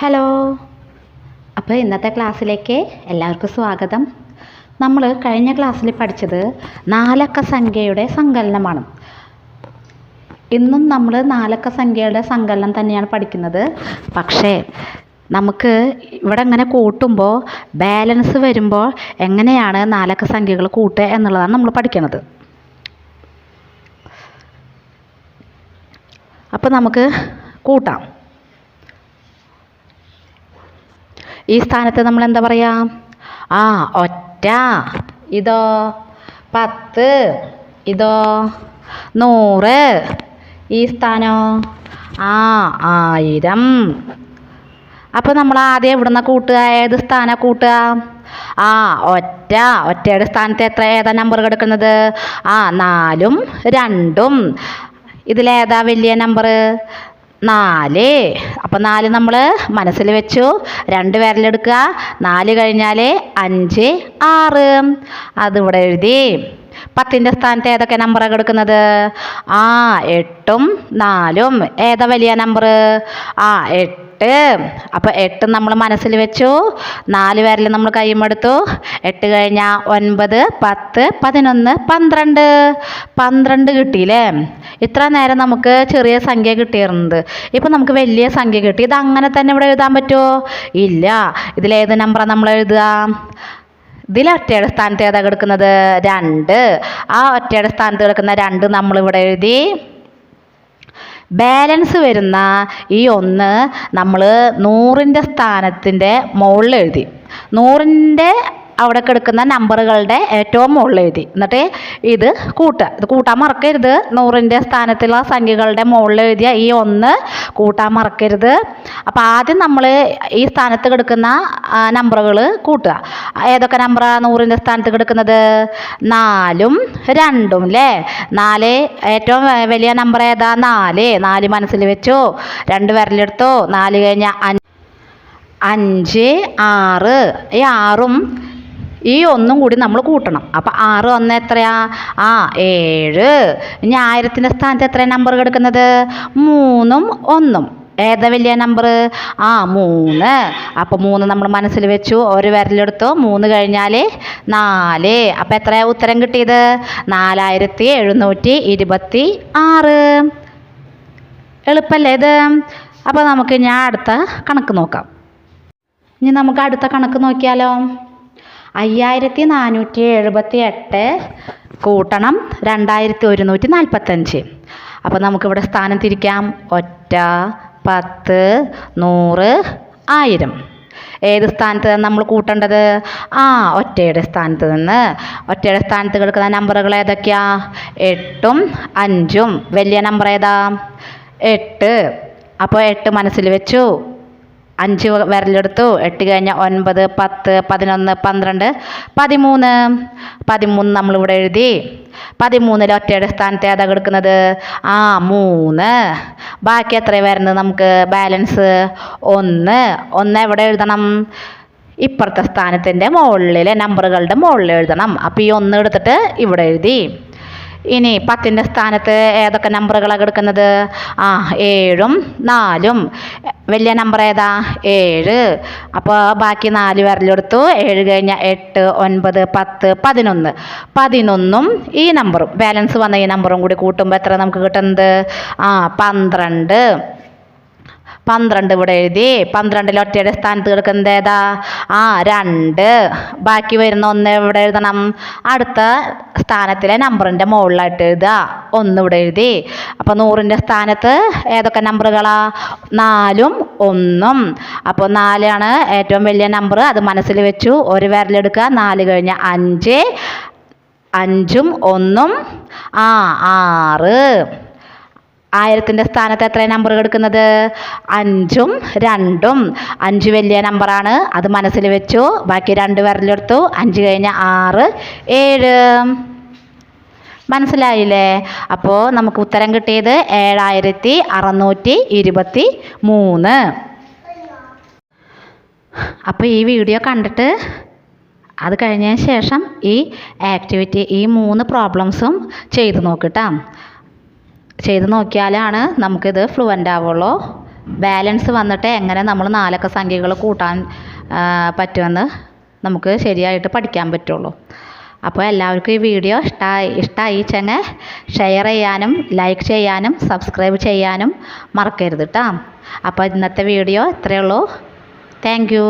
Hello. അപ്പോൾ ഇന്നത്തെ ക്ലാസ്സിലേക്ക് എല്ലാവർക്കും സ്വാഗതം. നമ്മൾ കഴിഞ്ഞ ക്ലാസ്സിൽ പഠിച്ചത് നാലക്ക സംഖ്യയുടെ സങ്കലനമാണ്. ഇന്നും നമ്മൾ നാലക്ക സംഖ്യയുടെ സങ്കലനം തന്നെയാണ് പഠിക്കുന്നത്. പക്ഷേ നമുക്ക് ഇവിടെ ഇങ്ങനെ കൂട്ടുമ്പോൾ ബാലൻസ് വരുമ്പോൾ എങ്ങനെയാണ് നാലക്ക സംഖ്യകൾ കൂട്ടുക എന്നുള്ളതാണ് നമ്മൾ പഠിക്കുന്നത്. അപ്പോൾ നമുക്ക് കൂട്ടാം. ഈ സ്ഥാനത്ത് നമ്മൾ എന്താ പറയുക? ഒറ്റ. ഇതോ 10. ഇതോ 100. ഈ സ്ഥാനോ 1000. അപ്പോൾ നമ്മൾ ആദ്യം ഇവിടുന്ന് കൂട്ടുക. ഏത് സ്ഥാനം കൂട്ടുക? ഒറ്റയുടെ സ്ഥാനത്ത് ഏതാ നമ്പർ കിടക്കുന്നത്? 4ഉം 2ഉം. ഇതിലേതാ വലിയ നമ്പർ? 4. അപ്പോൾ 4 നമ്മൾ മനസ്സിൽ വെച്ചു. 2 വിരലെടുക്കുക. 4 കഴിഞ്ഞാൽ 5, 6. അതിവിടെ എഴുതി. 10ൻ്റെ സ്ഥാനത്ത് ഏതൊക്കെ നമ്പറാണ് കിടക്കുന്നത്? 8ഉം 4ഉം. ഏതാ വലിയ നമ്പർ? 8. അപ്പോൾ 8 നമ്മൾ മനസ്സിൽ വെച്ചു. 4 വിരൽ നമ്മൾ കൈമെടുത്തു. 8 കഴിഞ്ഞാൽ 9, 10, 11, 12. 12 കിട്ടിയില്ലേ? ഇത്ര നേരം നമുക്ക് ചെറിയ സംഖ്യ കിട്ടിയിരുന്നത്. ഇപ്പം നമുക്ക് വലിയ സംഖ്യ കിട്ടി. ഇത് അങ്ങനെ തന്നെ ഇവിടെ എഴുതാൻ പറ്റുമോ? ഇല്ല. ഇതിലേത് നമ്പറാണ് നമ്മൾ എഴുതുക? ഇതിൽ ഒറ്റയുടെ സ്ഥാനത്ത് ഏതാ കിടക്കുന്നത്? 2. ഒറ്റയുടെ സ്ഥാനത്ത് കിടക്കുന്ന 2 നമ്മളിവിടെ എഴുതി. ബാലൻസ് വരുന്ന ഈ 1 നമ്മൾ 100ൻ്റെ സ്ഥാനത്തിൻ്റെ മുകളിൽ എഴുതി. 100ൻ്റെ അവിടെ കിടക്കുന്ന നമ്പറുകളുടെ ഏറ്റവും മുകളിൽ എഴുതി. എന്നിട്ട് ഇത് കൂട്ടുക. ഇത് കൂട്ടാൻ മറക്കരുത്. 100ൻ്റെ സ്ഥാനത്തുള്ള സംഖ്യകളുടെ മുകളിൽ എഴുതിയ ഈ 1 കൂട്ടാൻ മറക്കരുത്. അപ്പോൾ ആദ്യം നമ്മൾ ഈ സ്ഥാനത്ത് കിടക്കുന്ന നമ്പറുകൾ കൂട്ടുക. ഏതൊക്കെ നമ്പറാണ് 100ൻ്റെ സ്ഥാനത്ത് കിടക്കുന്നത്? 4ഉം 2ഉം അല്ലേ? 4 ഏറ്റവും വലിയ നമ്പർ ഏതാ? 4 മനസ്സിൽ വെച്ചു. 2 വിരലെടുത്തു. 4 കഴിഞ്ഞാൽ 5, 6. ഈ 6ഉം ഈ 1ഉം കൂടി നമ്മൾ കൂട്ടണം. അപ്പോൾ 6, 1 എത്രയാ? 7. ഇനി 1000ൻ്റെ സ്ഥാനത്ത് എത്ര നമ്പർ കിടക്കുന്നത്? 3ഉം 1ഉം. ഏതാ വലിയ നമ്പർ? 3. അപ്പോൾ 3 നമ്മൾ മനസ്സിൽ വെച്ചു. ഒരു വിരലെടുത്തു. 3 കഴിഞ്ഞാൽ 4. അപ്പോൾ എത്രയാ ഉത്തരം കിട്ടിയത്? 4726. എളുപ്പമല്ലേ ഇത്? അപ്പോൾ നമുക്ക് ഞാൻ അടുത്ത കണക്ക് നോക്കാം. ഇനി നമുക്ക് അടുത്ത കണക്ക് നോക്കിയാലോ? 5478 കൂട്ടണം 2145. അപ്പോൾ നമുക്കിവിടെ സ്ഥാനം തിരിക്കാം. ഒറ്റ, 10, 100, 1000. ഏത് സ്ഥാനത്ത് നമ്മൾ കൂട്ടേണ്ടത്? ഒറ്റയുടെ സ്ഥാനത്ത് നിന്ന്. ഒറ്റയുടെ സ്ഥാനത്ത് കിടക്കുന്ന നമ്പറുകൾ ഏതൊക്കെയാ? 8ഉം 5ഉം. വലിയ നമ്പർ ഏതാ? 8. അപ്പോൾ 8 മനസ്സിൽ വെച്ചു. 5 വിരലെടുത്തു. 8 കഴിഞ്ഞാൽ 9, 10, 11, 12, 13. 13 നമ്മളിവിടെ എഴുതി. 13ൽ ഒറ്റയുടെ സ്ഥാനത്ത് ഏതാ കിടക്കുന്നത്? 3. ബാക്കി എത്ര വരുന്നത് നമുക്ക് ബാലൻസ്? 1 എവിടെ എഴുതണം? ഇപ്പുറത്തെ സ്ഥാനത്തിൻ്റെ മുകളിലെ നമ്പറുകളുടെ മുകളിൽ എഴുതണം. അപ്പോൾ ഈ 1 എടുത്തിട്ട് ഇവിടെ എഴുതി. ഇനി 10ൻ്റെ സ്ഥാനത്ത് ഏതൊക്കെ നമ്പറുകളാണ് കിടക്കുന്നത്? 7ഉം 4ഉം. വലിയ നമ്പർ ഏതാ? 7. അപ്പോൾ ബാക്കി 4 വിരലെടുത്തു. 7 കഴിഞ്ഞാൽ 8, 9, 10, 11. 11ഉം ഈ നമ്പറും ബാലൻസ് വന്ന ഈ നമ്പറും കൂടി കൂട്ടുമ്പോൾ എത്ര നമുക്ക് കിട്ടുന്നത്? 12. 12 ഇവിടെ എഴുതി. 12ൽ ഒറ്റയുടെ സ്ഥാനത്ത് കിടക്കുന്നത് ഏതാ? 2. ബാക്കി വരുന്ന 1 ഇവിടെ എഴുതണം. അടുത്ത സ്ഥാനത്തിലെ നമ്പറിൻ്റെ മുകളിലായിട്ട് എഴുതുക. 1 ഇവിടെ എഴുതി. അപ്പോൾ 100ൻ്റെ സ്ഥാനത്ത് ഏതൊക്കെ നമ്പറുകളാ? 4ഉം 1ഉം. അപ്പോൾ 4 ആണ് ഏറ്റവും വലിയ നമ്പർ. അത് മനസ്സിൽ വെച്ചു. ഒരു വിരലെടുക്കുക. 4 കഴിഞ്ഞാൽ 5. 5ഉം 1ഉം 6. 1000ൻ്റെ സ്ഥാനത്ത് എത്ര നമ്പർ കിടക്കുന്നത്? 5ഉം 2ഉം. 5 വലിയ നമ്പറാണ്. അത് മനസ്സിൽ വെച്ചു. ബാക്കി 2 വിരലെടുത്തു. 5 കഴിഞ്ഞാൽ 6, 7. മനസ്സിലായില്ലേ? അപ്പോൾ നമുക്ക് ഉത്തരം കിട്ടിയത് 7623. അപ്പോൾ ഈ വീഡിയോ കണ്ടിട്ട് അത് കഴിഞ്ഞതിന് ശേഷം ഈ ആക്ടിവിറ്റി, ഈ 3 പ്രോബ്ലംസും ചെയ്ത് നോക്കിട്ടാ. ചെയ്ത് നോക്കിയാലാണ് നമുക്കിത് ഫ്ലുവൻ്റ് ആവുള്ളൂ. ബാലൻസ് വന്നിട്ട് എങ്ങനെ നമ്മൾ നാലക്ക സംഖ്യകൾ കൂട്ടാൻ പറ്റുമെന്ന് നമുക്ക് ശരിയായിട്ട് പഠിക്കാൻ പറ്റുള്ളൂ. അപ്പോൾ എല്ലാവർക്കും ഈ വീഡിയോ ഇഷ്ടമായിച്ചെങ്കിൽ ഷെയർ ചെയ്യാനും ലൈക്ക് ചെയ്യാനും സബ്സ്ക്രൈബ് ചെയ്യാനും മറക്കരുത് കേട്ടോ. അപ്പോൾ ഇന്നത്തെ വീഡിയോ ഇത്രയേ ഉള്ളൂ. Thank you.